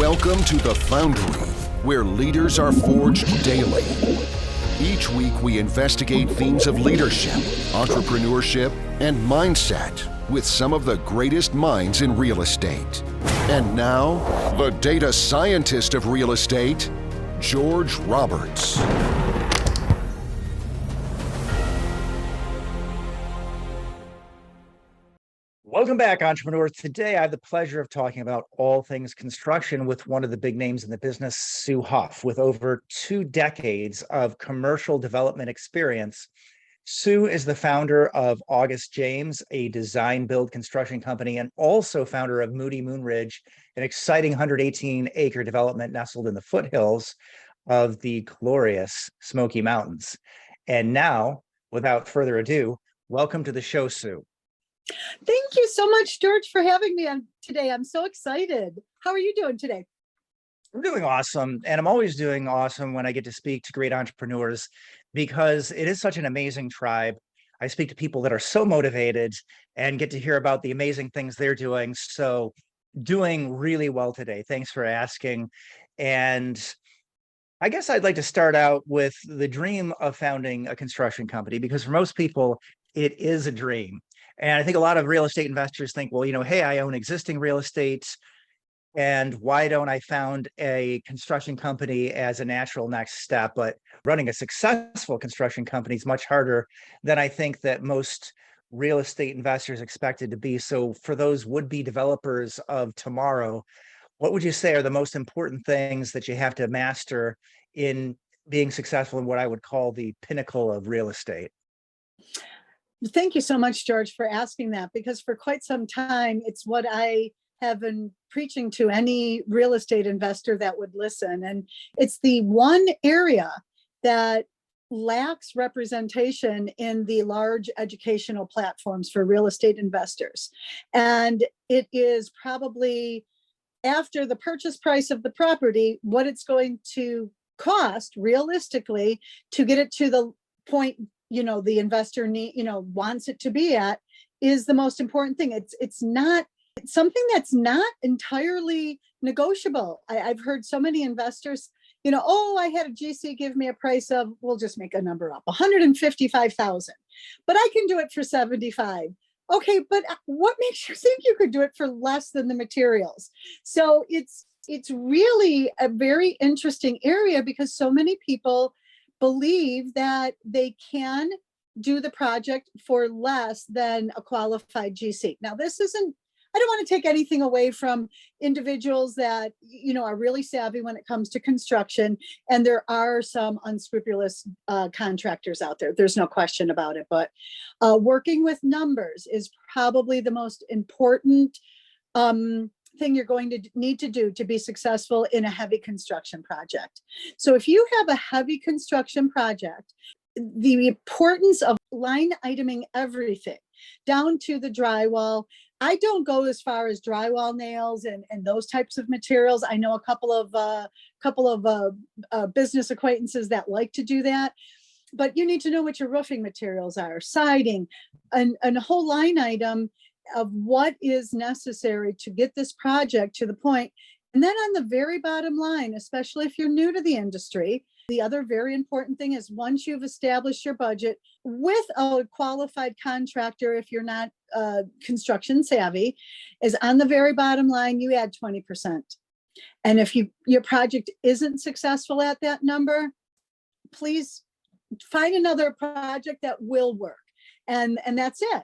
Welcome to the Foundry, where leaders are forged daily. Each week we investigate themes of leadership, entrepreneurship, and mindset with some of the greatest minds in real estate. And now, the data scientist of real estate, George Roberts. Welcome back, entrepreneurs. Today, I have the pleasure of talking about all things construction with one of the big names in the business, Sue Hough. With over 2 decades of commercial development experience, Sue is the founder of 𝐒𝐻𝐸, a design-build construction company, and also founder of Moody Moon Ridge, an exciting 118-acre development nestled in the foothills of the glorious Smoky Mountains. And now, without further ado, welcome to the show, Sue. Thank you so much, George, for having me on today. I'm so excited. How are you doing today? I'm doing awesome. And I'm always doing awesome when I get to speak to great entrepreneurs because it is such an amazing tribe. I speak to people that are so motivated and get to hear about the amazing things they're doing. So doing really well today. Thanks for asking. And I guess I'd like to start out with the dream of founding a construction company, because for most people, it is a dream. And I think a lot of real estate investors think, well, hey, I own existing real estate, and why don't I found a construction company as a natural next step? But running a successful construction company is much harder than I think that most real estate investors expect it to be. So for those would-be developers of tomorrow, what would you say are the most important things that you have to master in being successful in what I would call the pinnacle of real estate? Thank you so much, George, for asking that, because for quite some time, it's what I have been preaching to any real estate investor that would listen. And it's the one area that lacks representation in the large educational platforms for real estate investors. And it is probably, after the purchase price of the property, what it's going to cost realistically to get it to the point the investor wants it to be at, is the most important thing. It's not something that's not entirely negotiable. I've heard so many investors, oh, I had a GC give me a price of, we'll just make a number up, 155,000, but I can do it for 75. Okay, but what makes you think you could do it for less than the materials? So it's really a very interesting area, because so many people believe that they can do the project for less than a qualified GC. Now, I don't want to take anything away from individuals that, are really savvy when it comes to construction. And there are some unscrupulous contractors out there. There's no question about it. But working with numbers is probably the most important thing you're going to need to do to be successful in a heavy construction project. So if you have a heavy construction project, the importance of line iteming everything down to the drywall. I don't go as far as drywall nails and those types of materials. I know a couple of business acquaintances that like to do that, but you need to know what your roofing materials are, siding, and a whole line item of what is necessary to get this project to the point. And then on the very bottom line, especially if you're new to the industry, the other very important thing is, once you've established your budget with a qualified contractor, if you're not construction savvy, is on the very bottom line, you add 20%. And if your project isn't successful at that number, please find another project that will work. And that's it.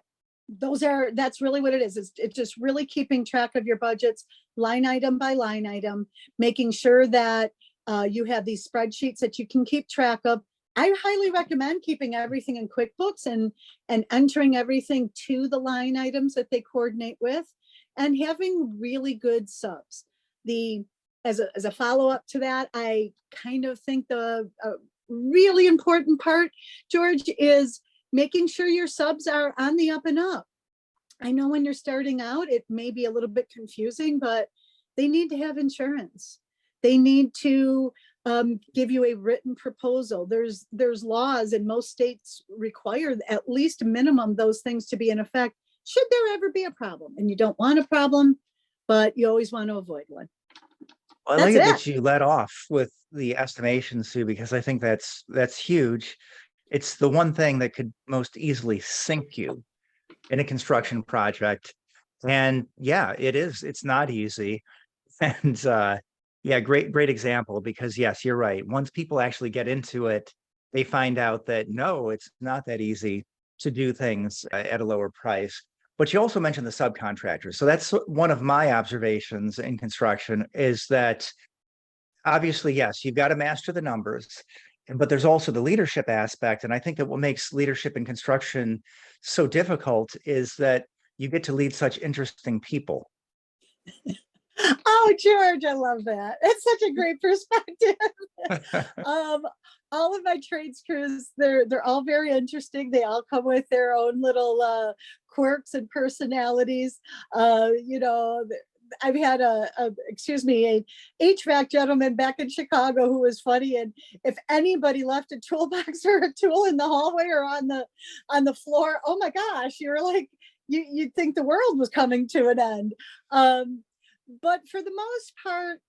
That's really what it is. It's just really keeping track of your budgets, line item by line item, making sure that you have these spreadsheets that you can keep track of. I highly recommend keeping everything in QuickBooks and entering everything to the line items that they coordinate with, and having really good subs. As a follow-up to that, I kind of think the really important part, George, is making sure your subs are on the up and up. I know when you're starting out, it may be a little bit confusing, but they need to have insurance. They need to give you a written proposal. There's laws, and most states require at least minimum those things to be in effect should there ever be a problem. And you don't want a problem, but you always want to avoid one. I That's like it it. that you let off with the estimation, Sue, because I think that's huge. It's the one thing that could most easily sink you in a construction project. And yeah, it is. It's not easy. And yeah, great example, because yes, you're right. Once people actually get into it, they find out that no, it's not that easy to do things at a lower price. But you also mentioned the subcontractors. So that's one of my observations in construction, is that obviously, yes, you've got to master the numbers, but there's also the leadership aspect. And I think that what makes leadership in construction so difficult is that you get to lead such interesting people. Oh, George, I love that. It's such a great perspective. All of my trades crews, they're all very interesting. They all come with their own little quirks and personalities. You know, I've had a HVAC gentleman back in Chicago who was funny. And if anybody left a toolbox or a tool in the hallway or on the floor, oh my gosh, you were like, you'd think the world was coming to an end. But for the most part,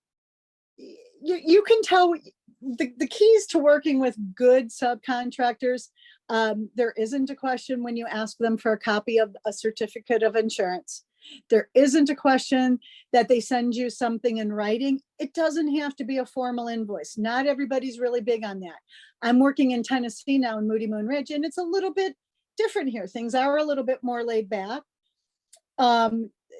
you can tell the keys to working with good subcontractors. There isn't a question when you ask them for a copy of a certificate of insurance. There isn't a question that they send you something in writing. It doesn't have to be a formal invoice. Not everybody's really big on that. I'm working in Tennessee now in Moody Moon Ridge, and it's a little bit different here. Things are a little bit more laid back.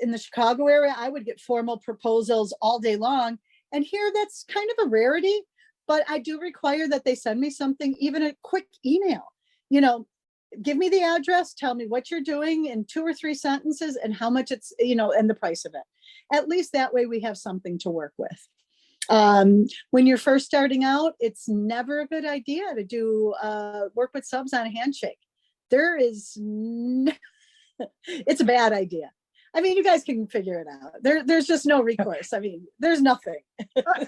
In the Chicago area, I would get formal proposals all day long. And here that's kind of a rarity, but I do require that they send me something, even a quick email. You know, give me the address, tell me what you're doing in 2 or 3 sentences and how much it's, and the price of it. At least that way we have something to work with. When you're first starting out, it's never a good idea to do work with subs on a handshake. It's a bad idea. I mean, you guys can figure it out. There's just no recourse. I mean, there's nothing. I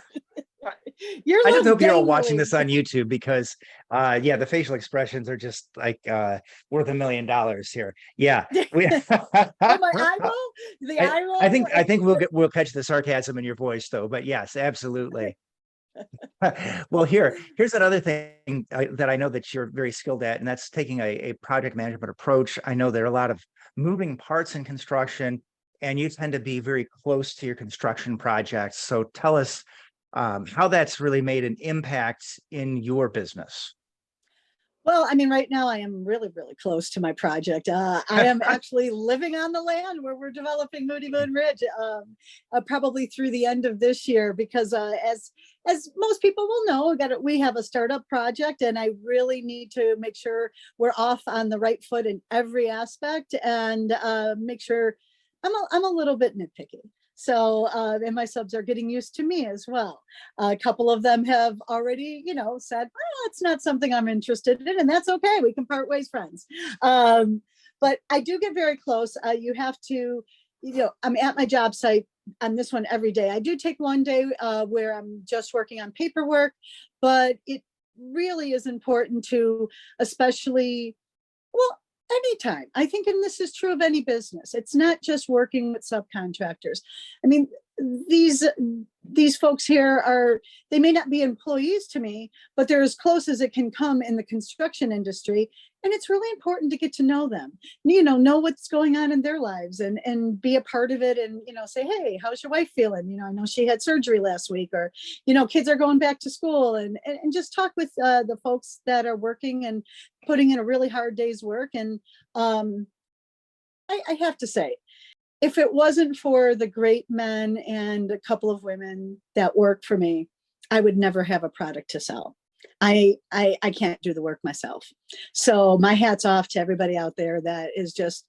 just hope you're all watching this on YouTube, because yeah, the facial expressions are just like worth $1 million here. Yeah. Oh, my eye roll? The eye roll? I think we'll catch the sarcasm in your voice though, but yes, absolutely. Well, here's another thing that I know that you're very skilled at, and that's taking a project management approach. I know there are a lot of moving parts in construction, and you tend to be very close to your construction projects. So tell us how that's really made an impact in your business. Well, I mean, right now I am really, really close to my project. I am actually living on the land where we're developing Moody Moon Ridge, probably through the end of this year, because as most people will know, we have a startup project, and I really need to make sure we're off on the right foot in every aspect, and make sure I'm a little bit nitpicky. So, and my subs are getting used to me as well. A couple of them have already, said, oh, it's not something I'm interested in, and that's okay. We can part ways, friends. But I do get very close. You have to, I'm at my job site on this one every day. I do take one day where I'm just working on paperwork, but it really is important to, especially, well, anytime. I think, and this is true of any business, it's not just working with subcontractors. I mean, these folks here they may not be employees to me, but they're as close as it can come in the construction industry. And it's really important to get to know them, know what's going on in their lives, and be a part of it, and, say, hey, how's your wife feeling? I know she had surgery last week, or, kids are going back to school, and just talk with the folks that are working and putting in a really hard day's work. And I have to say, if it wasn't for the great men and a couple of women that work for me, I would never have a product to sell. I can't do the work myself. So my hat's off to everybody out there that is just,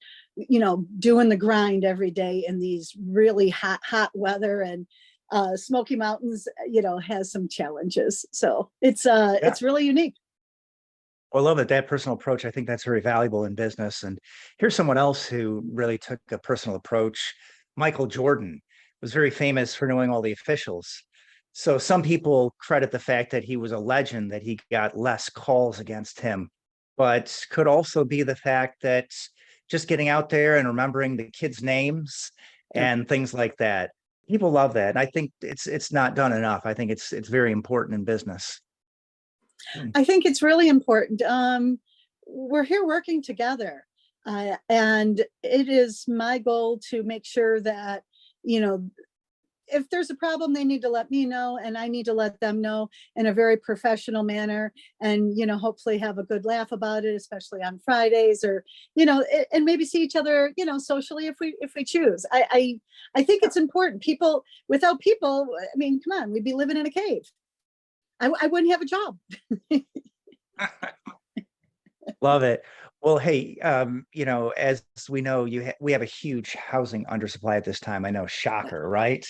doing the grind every day in these really hot weather, and Smoky Mountains, has some challenges. So it's really unique. Well, I love that personal approach. I think that's very valuable in business. And here's someone else who really took a personal approach. Michael Jordan was very famous for knowing all the officials. So some people credit the fact that he was a legend, that he got less calls against him, but could also be the fact that just getting out there and remembering the kids' names and things like that. People love that. And I think it's not done enough. I think it's very important in business. I think it's really important. We're here working together. And it is my goal to make sure that, you know, if there's a problem, they need to let me know, and I need to let them know in a very professional manner, and, you know, hopefully have a good laugh about it, especially on Fridays, or, you know, and maybe see each other, you know, socially if we choose. I think it's important. People, without people, I mean, come on, we'd be living in a cave. I wouldn't have a job. Love it. Well, hey, you know, as we know, we have a huge housing undersupply at this time. I know, shocker, right?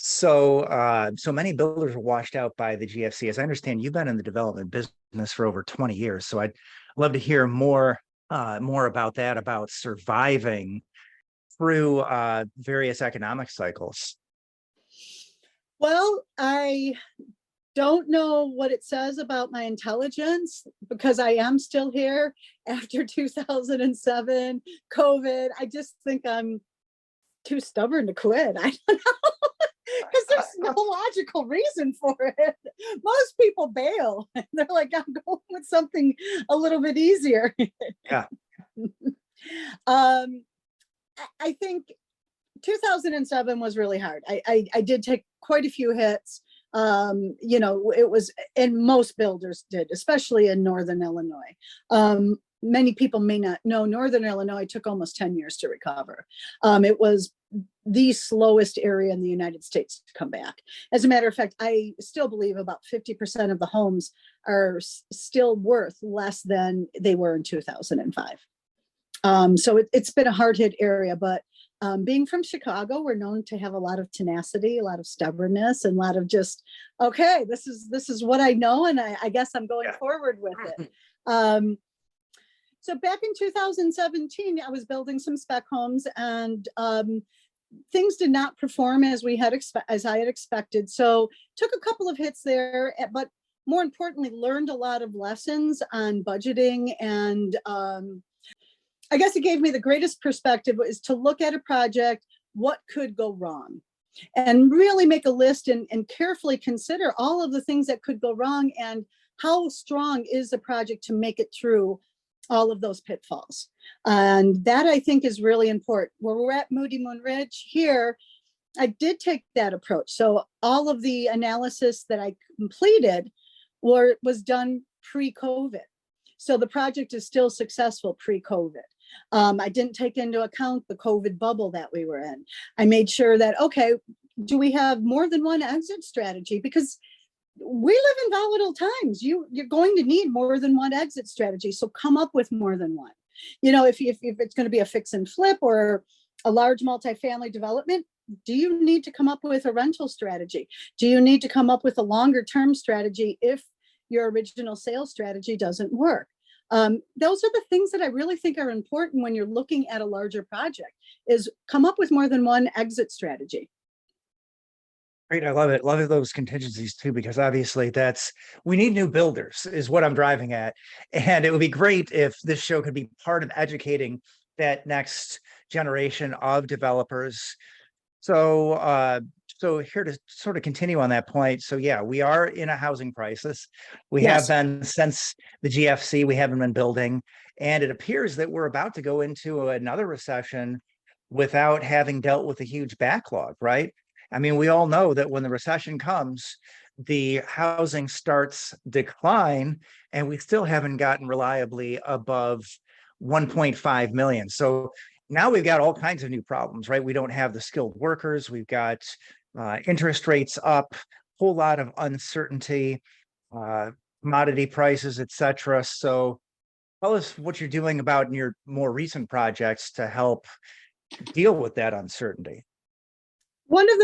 So, so many builders are washed out by the GFC. As I understand, you've been in the development business for over 20 years. So I'd love to hear more about that, about surviving through various economic cycles. Well, I don't know what it says about my intelligence, because I am still here after 2007, COVID. I just think I'm too stubborn to quit. I don't know. Because there's no logical reason for it. Most people bail. They're like, I'm going with something a little bit easier. Yeah. I think 2007 was really hard. I did take quite a few hits. You know, it was, and most builders did, especially in Northern Illinois. Many people may not know, Northern Illinois took almost 10 years to recover. It was the slowest area in the United States to come back. As a matter of fact, I still believe about 50% of the homes are still worth less than they were in 2005. So it's been a hard hit area, but being from Chicago, we're known to have a lot of tenacity, a lot of stubbornness, and a lot of just, okay, this is what I know, and I guess I'm going forward with it. So back in 2017, I was building some spec homes, and things did not perform as I had expected. So took a couple of hits there, but more importantly, learned a lot of lessons on budgeting. And I guess it gave me the greatest perspective is to look at a project, what could go wrong, and really make a list and carefully consider all of the things that could go wrong, and how strong is the project to make it through all of those pitfalls. And that, I think, is really important. Where we're at Moody Moon Ridge here, I did take that approach. So all of the analysis that I completed was done pre-COVID. So the project is still successful pre-COVID. I didn't take into account the COVID bubble that we were in. I made sure that, okay, do we have more than one exit strategy? Because we live in volatile times. You're going to need more than one exit strategy. So come up with more than one. You know, if it's going to be a fix and flip or a large multifamily development, do you need to come up with a rental strategy? Do you need to come up with a longer term strategy if your original sales strategy doesn't work? Those are the things that I really think are important when you're looking at a larger project, is come up with more than one exit strategy. Great. I love it. Love those contingencies too, because obviously we need new builders is what I'm driving at. And it would be great if this show could be part of educating that next generation of developers. So, so here to sort of continue on that point. So yeah, we are in a housing crisis. We have been since the GFC, we haven't been building. And it appears that we're about to go into another recession without having dealt with a huge backlog, right? I mean, we all know that when the recession comes, the housing starts decline, and we still haven't gotten reliably above 1.5 million. So now we've got all kinds of new problems, right? We don't have the skilled workers. We've got interest rates up, whole lot of uncertainty, commodity prices, etc. So tell us what you're doing about in your more recent projects to help deal with that uncertainty. One of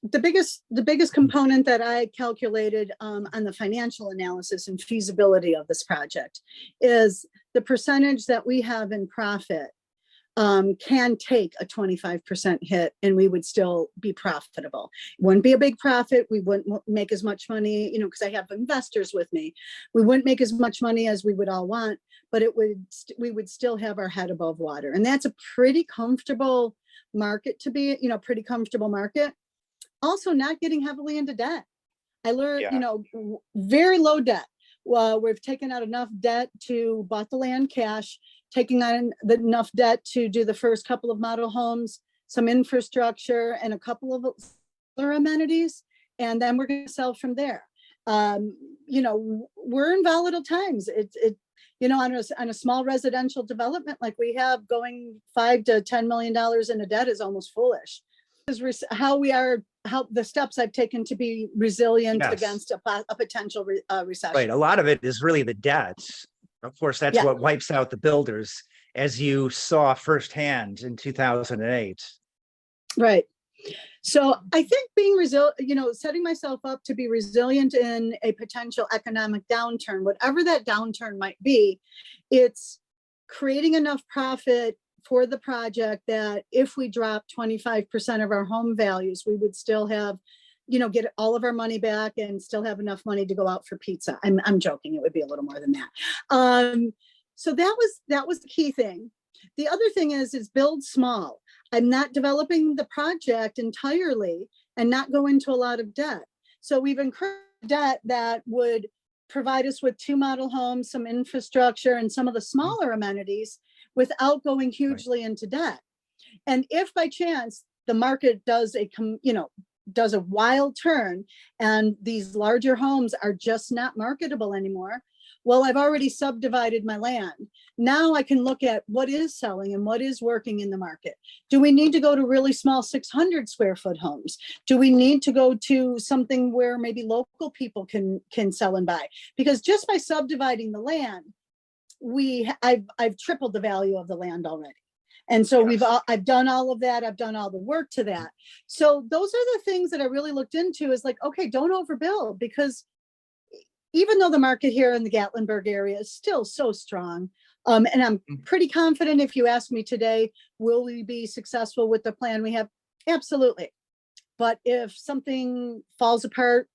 the biggest component that I calculated on the financial analysis and feasibility of this project is the percentage that we have in profit can take a 25% hit and we would still be profitable. It wouldn't be a big profit. We wouldn't make as much money, you know, because I have investors with me. We wouldn't make as much money as we would all want, but we would still have our head above water. And that's a pretty comfortable market to be, pretty comfortable market. Also not getting heavily into debt. I learned, very low debt. Well, we've taken out enough debt to bought the land cash, taking on enough debt to do the first couple of model homes, some infrastructure, and a couple of other amenities. And then we're going to sell from there. We're in volatile times. On a small residential development like we have, going $5 to $10 million into debt is almost foolish. This is how the steps I've taken to be resilient against a potential recession. Right. A lot of it is really the debt. Of course, that's what wipes out the builders, as you saw firsthand in 2008. Right. So I think being resilient, setting myself up to be resilient in a potential economic downturn, whatever that downturn might be, it's creating enough profit for the project that if we drop 25% of our home values, we would still have, get all of our money back and still have enough money to go out for pizza. I'm joking. It would be a little more than that. So that was the key thing. The other thing is build small. I'm not developing the project entirely and not go into a lot of debt. So we've incurred debt that would provide us with 2 model homes, some infrastructure, and some of the smaller amenities without going hugely into debt. And if by chance the market does a wild turn and these larger homes are just not marketable anymore, well, I've already subdivided my land. Now I can look at what is selling and what is working in the market. Do we need to go to really small 600 square foot homes? Do we need to go to something where maybe local people can sell and buy? Because just by subdividing the land, I've tripled the value of the land already. And so I've done all of that. I've done all the work to that. So those are the things that I really looked into, is like, okay, don't overbuild, because even though the market here in the Gatlinburg area is still so strong, and I'm pretty confident, if you ask me today, will we be successful with the plan we have? Absolutely. But if something falls apart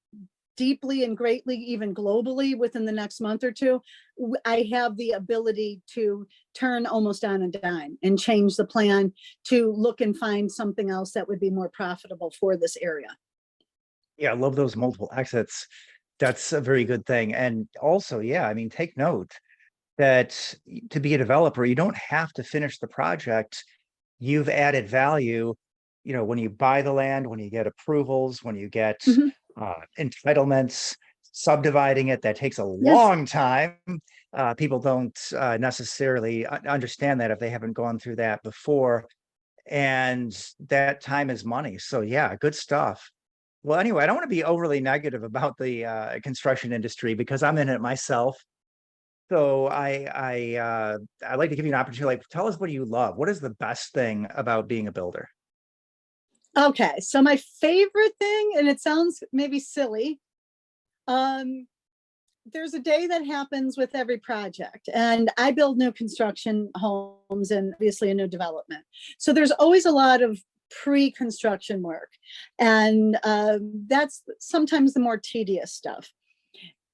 deeply and greatly, even globally, within the next month or two, I have the ability to turn almost on a dime and change the plan to look and find something else that would be more profitable for this area. Yeah, I love those multiple exits. That's a very good thing. And also, take note that to be a developer, you don't have to finish the project. You've added value, when you buy the land, when you get approvals, when you get entitlements, subdividing it, that takes a long time. People don't necessarily understand that if they haven't gone through that before. And that time is money. So yeah, good stuff. Well, anyway, I don't want to be overly negative about the construction industry, because I'm in it myself. So I like to give you an opportunity. Like, tell us what you love. What is the best thing about being a builder? Okay, so my favorite thing, and it sounds maybe silly, there's a day that happens with every project, and I build new construction homes and obviously a new development. So there's always a lot of pre-construction work, and that's sometimes the more tedious stuff.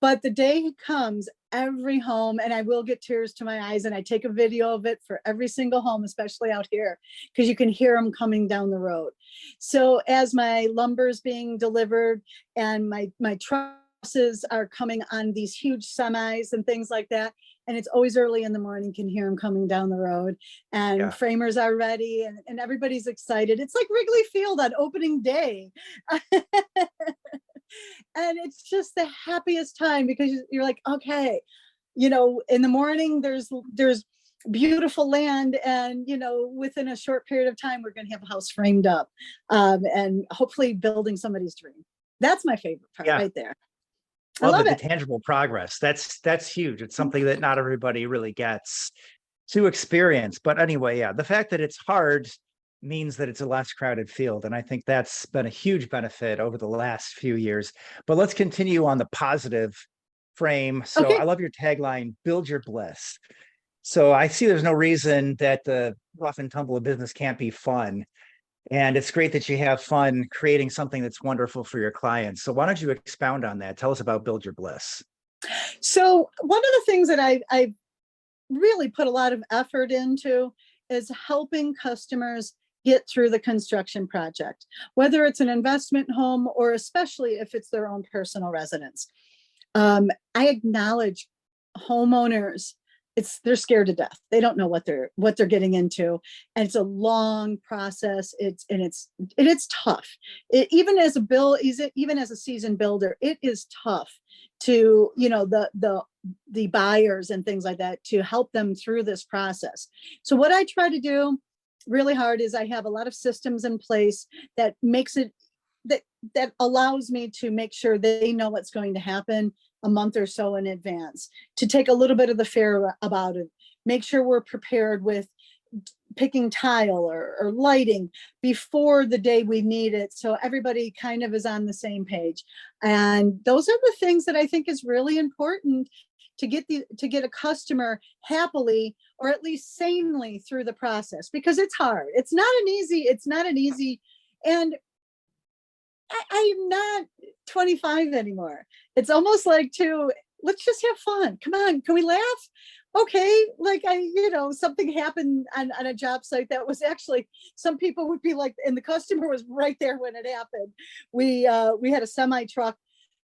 But the day comes, every home, and I will get tears to my eyes, and I take a video of it for every single home, especially out here, because you can hear them coming down the road. So as my lumber is being delivered and my trusses are coming on these huge semis and things like that, and it's always early in the morning, can hear them coming down the road, and framers are ready, and everybody's excited. It's like Wrigley Field on opening day. And it's just the happiest time, because you're like, okay, in the morning, there's beautiful land, and within a short period of time, we're going to have a house framed up, and hopefully building somebody's dream. That's my favorite part right there. I love the tangible progress. That's huge. It's something that not everybody really gets to experience. But anyway, the fact that it's hard means that it's a less crowded field. And I think that's been a huge benefit over the last few years. But let's continue on the positive frame. So I love your tagline, build your bliss. So I see there's no reason that the rough and tumble of business can't be fun. And it's great that you have fun creating something that's wonderful for your clients. So why don't you expound on that? Tell us about Build Your Bliss. So one of the things that I really put a lot of effort into is helping customers get through the construction project, whether it's an investment home or especially if it's their own personal residence. I acknowledge homeowners, they're scared to death. They don't know what they're getting into, and it's a long process. It's tough. Even as a seasoned builder, it is tough to, the buyers and things like that, to help them through this process. So what I try to do really hard is I have a lot of systems in place that makes it that allows me to make sure they know what's going to happen a month or so in advance, to take a little bit of the fear about it, make sure we're prepared with picking tile or lighting before the day we need it, so everybody kind of is on the same page. And those are the things that I think is really important to get a customer happily, or at least sanely, through the process, because it's hard. It's not an easy, and I'm not 25 anymore. It's almost like let's just have fun. Come on, can we laugh? Okay, like something happened on a job site that was actually, some people would be like, and the customer was right there when it happened. We had a semi truck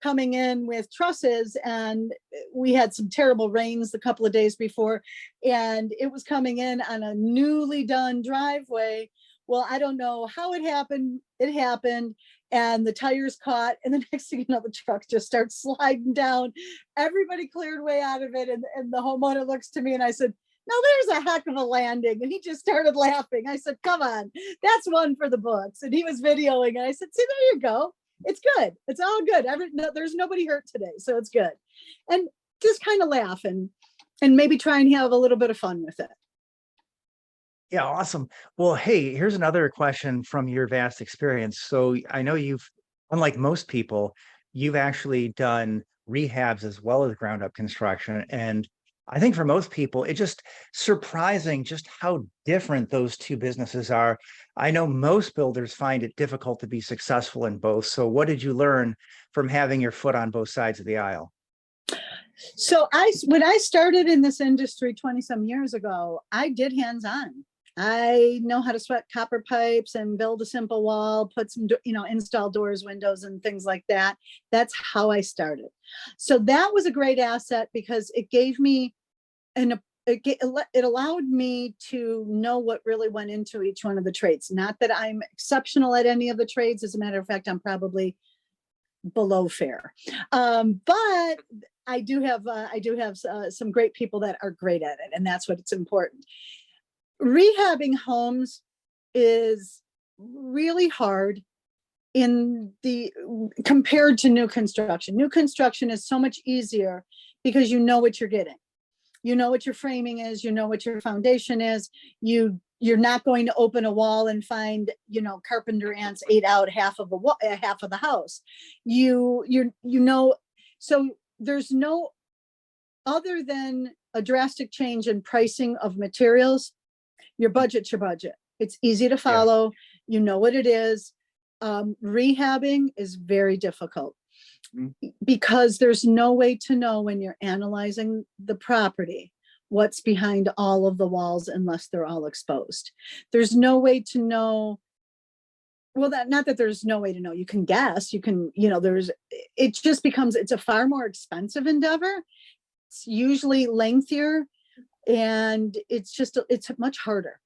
coming in with trusses, and we had some terrible rains a couple of days before, and it was coming in on a newly done driveway. Well, I don't know how it happened. It happened, and the tires caught, and the next thing you know, the truck just starts sliding down. Everybody cleared way out of it, and the homeowner looks to me, and I said, "No, there's a heck of a landing." And he just started laughing. I said, "Come on, that's one for the books." And he was videoing, and I said, "See, there you go. It's good. It's all good. There's nobody hurt today, so it's good." And just kind of laugh and maybe try and have a little bit of fun with it. Yeah, awesome. Well, hey, here's another question from your vast experience. So I know unlike most people, you've actually done rehabs as well as ground up construction. And I think for most people, it's just surprising just how different those two businesses are. I know most builders find it difficult to be successful in both. So what did you learn from having your foot on both sides of the aisle? So when I started in this industry 20 some years ago, I did hands-on. I know how to sweat copper pipes and build a simple wall, put some, install doors, windows, and things like that. That's how I started. So that was a great asset because it gave me it allowed me to know what really went into each one of the trades. Not that I'm exceptional at any of the trades. As a matter of fact, I'm probably below fair. But I do have some great people that are great at it, and that's what's important. Rehabbing homes is really hard compared to new construction. New construction is so much easier because you know what you're getting. You know what your framing is, you know what your foundation is. You're not going to open a wall and find, carpenter ants ate out half of the house. So there's no, other than a drastic change in pricing of materials, your budget's your budget. It's easy to follow. Yeah. You know what it is. Rehabbing is very difficult because there's no way to know when you're analyzing the property what's behind all of the walls unless they're all exposed. There's no way to know. Well, not that there's no way to know. You can guess. You can, it just becomes, it's a far more expensive endeavor. It's usually lengthier. And it's much harder.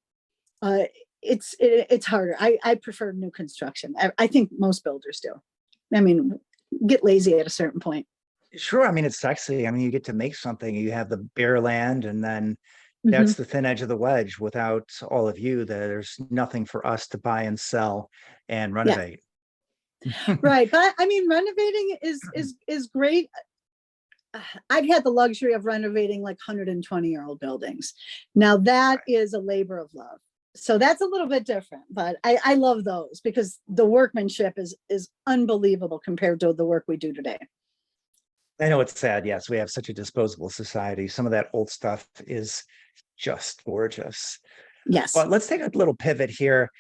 It's harder. I prefer new construction. I think most builders do. I mean, get lazy at a certain point. Sure. I mean, it's sexy. I mean, you get to make something. You have the bare land, and then that's the thin edge of the wedge. Without all of you, there's nothing for us to buy and sell and renovate. Yeah. Right. But I mean, renovating is great. I've had the luxury of renovating like 120-year-old buildings. Now that is a labor of love. So that's a little bit different, but I love those because the workmanship is unbelievable compared to the work we do today. I know it's sad. Yes, we have such a disposable society. Some of that old stuff is just gorgeous. Yes. But let's take a little pivot here.